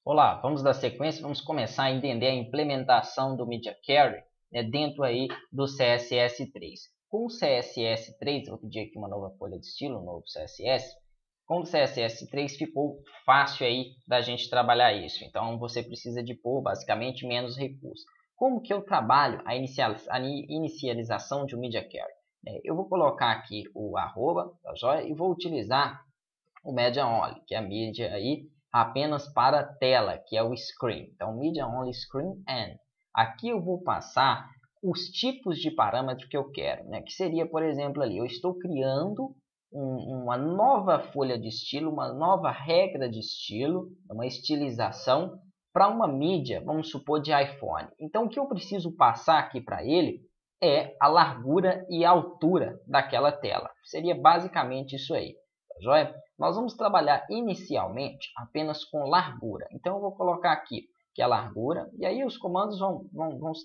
Olá, vamos dar sequência, vamos começar a entender a implementação do Media Query, né, dentro aí do CSS3. Com o CSS3, vou pedir aqui uma nova folha de estilo, um novo CSS. Com o CSS3 ficou fácil aí da gente trabalhar isso. Então você precisa de pôr basicamente menos recursos. Como que eu trabalho a inicialização de um Media Query? Eu vou colocar aqui o arroba, tá joia? E vou utilizar o Media Only, que é a mídia aí apenas para tela, que é o Screen. Então, Media Only Screen and. Aqui eu vou passar os tipos de parâmetro que eu quero, né? Que seria, por exemplo, ali, eu estou criando uma nova folha de estilo, uma nova regra de estilo, uma estilização para uma mídia, vamos supor, de iPhone. Então, o que eu preciso passar aqui para ele é a largura e a altura daquela tela. Seria basicamente isso aí, tá joia? Nós vamos trabalhar inicialmente apenas com largura. Então, eu vou colocar aqui que é a largura, e aí os comandos vão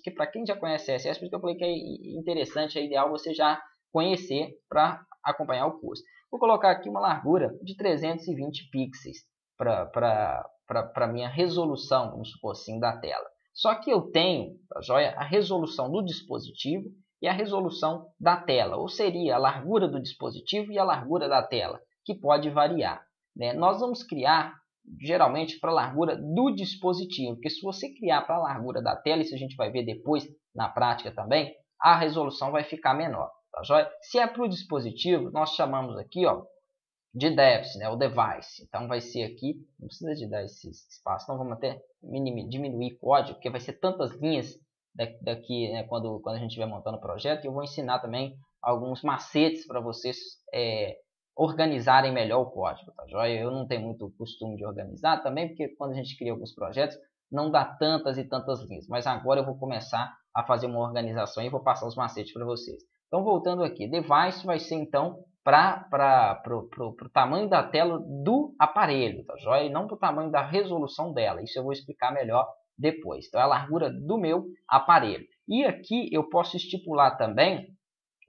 que para quem já conhece CSS, por isso que eu falei que é interessante, é ideal você já conhecer para acompanhar o curso. Vou colocar aqui uma largura de 320 pixels para a minha resolução, vamos supor assim, da tela. Só que eu tenho, tá joia, a resolução do dispositivo e a resolução da tela, ou seria a largura do dispositivo e a largura da tela, que pode variar, né? Nós vamos criar geralmente para a largura do dispositivo, porque se você criar para a largura da tela, isso a gente vai ver depois na prática também, a resolução vai ficar menor, tá joia? Se é para o dispositivo, nós chamamos aqui, ó, de devs, né, o device. Então vai ser aqui, não precisa de dar esse espaço, então vamos até diminuir código, porque vai ser tantas linhas daqui, né, quando a gente estiver montando o projeto. E eu vou ensinar também alguns macetes para vocês organizarem melhor o código, tá joia? Eu não tenho muito costume de organizar também, porque quando a gente cria alguns projetos, não dá tantas e tantas linhas. Mas agora eu vou começar a fazer uma organização e vou passar os macetes para vocês. Então, voltando aqui, device vai ser então para o tamanho da tela do aparelho, tá joia? E não para o tamanho da resolução dela. Isso eu vou explicar melhor depois. Então, é a largura do meu aparelho. E aqui eu posso estipular também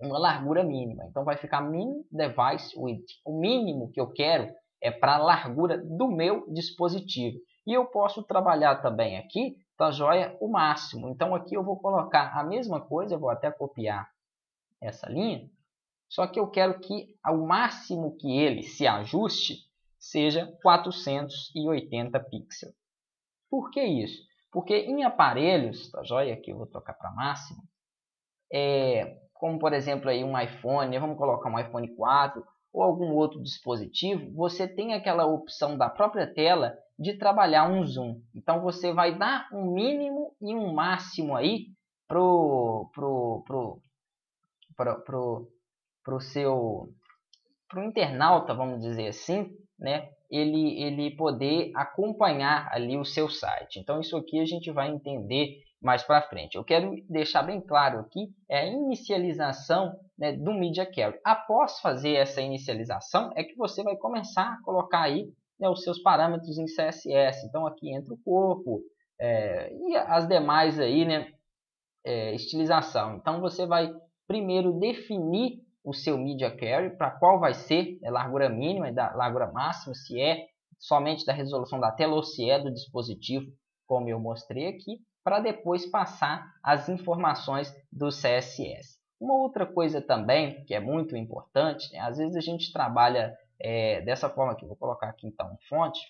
uma largura mínima. Então, vai ficar min device width. O mínimo que eu quero é para a largura do meu dispositivo. E eu posso trabalhar também aqui, tá joia, o máximo. Então, aqui eu vou colocar a mesma coisa, eu vou até copiar essa linha, só que eu quero que o máximo que ele se ajuste seja 480 pixels. Por que isso? Porque em aparelhos, tá joia? Aqui eu vou trocar para máximo, como por exemplo aí um iPhone, vamos colocar um iPhone 4 ou algum outro dispositivo, você tem aquela opção da própria tela de trabalhar um zoom. Então você vai dar um mínimo e um máximo aí pro internauta, vamos dizer assim, né, ele poder acompanhar ali o seu site. Então, isso aqui a gente vai entender mais para frente. Eu quero deixar bem claro aqui a inicialização, né, do Media Query. Após fazer essa inicialização, é que você vai começar a colocar aí, né, os seus parâmetros em CSS. Então, aqui entra o corpo e as demais aí, né, estilização. Então, você vai primeiro definir o seu Media Query, para qual vai ser a largura mínima e da largura máxima, se é somente da resolução da tela ou se é do dispositivo, como eu mostrei aqui, para depois passar as informações do CSS. Uma outra coisa também, que é muito importante, né? Às vezes a gente trabalha dessa forma aqui. Vou colocar aqui então fonte,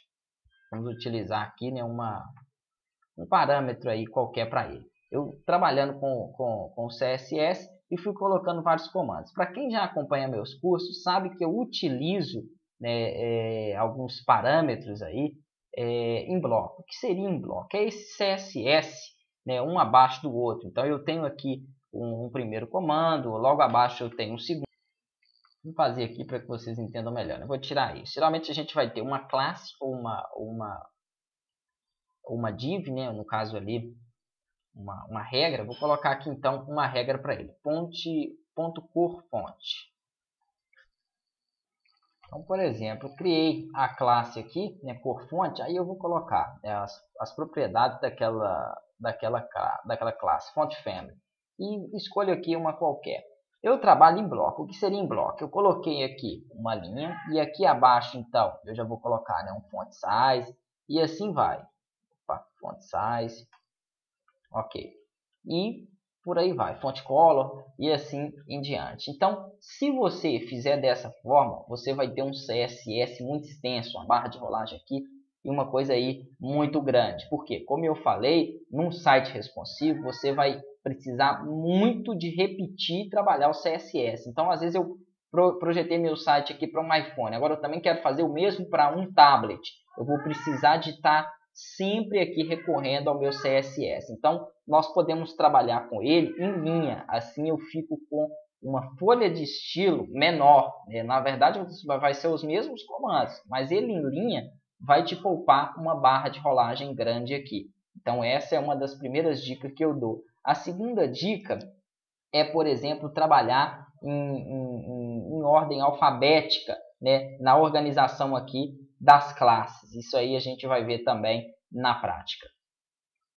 vamos utilizar aqui, né, um parâmetro aí qualquer para ele. Eu trabalhando com CSS e fui colocando vários comandos. Para quem já acompanha meus cursos, sabe que eu utilizo, né, alguns parâmetros aí em bloco. O que seria em bloco? É esse CSS, né, um abaixo do outro. Então, eu tenho aqui um primeiro comando, logo abaixo eu tenho um segundo. Vou fazer aqui para que vocês entendam melhor. Eu vou tirar isso. Geralmente a gente vai ter uma classe ou uma div, né, no caso ali, uma regra. Vou colocar aqui então uma regra para ele, ponto cor fonte. Então, por exemplo, eu criei a classe aqui, né, cor fonte, aí eu vou colocar, né, as propriedades daquela classe, font family, e escolho aqui uma qualquer. Eu trabalho em bloco. O que seria em bloco? Eu coloquei aqui uma linha e aqui abaixo, então, eu já vou colocar, né, um font size e assim vai. font size, ok, e por aí vai, font color e assim em diante. Então, se você fizer dessa forma, você vai ter um CSS muito extenso, uma barra de rolagem aqui e uma coisa aí muito grande. Porque, como eu falei, num site responsivo, você vai precisar muito de repetir e trabalhar o CSS. Então, às vezes eu projetei meu site aqui para um iPhone, agora eu também quero fazer o mesmo para um tablet. Eu vou precisar de estar sempre aqui recorrendo ao meu CSS. Então, nós podemos trabalhar com ele em linha. Assim, eu fico com uma folha de estilo menor. Na verdade, vai ser os mesmos comandos, mas ele em linha vai te poupar uma barra de rolagem grande aqui. Então, essa é uma das primeiras dicas que eu dou. A segunda dica é, por exemplo, trabalhar em ordem alfabética, né, na organização aqui das classes. Isso aí a gente vai ver também na prática.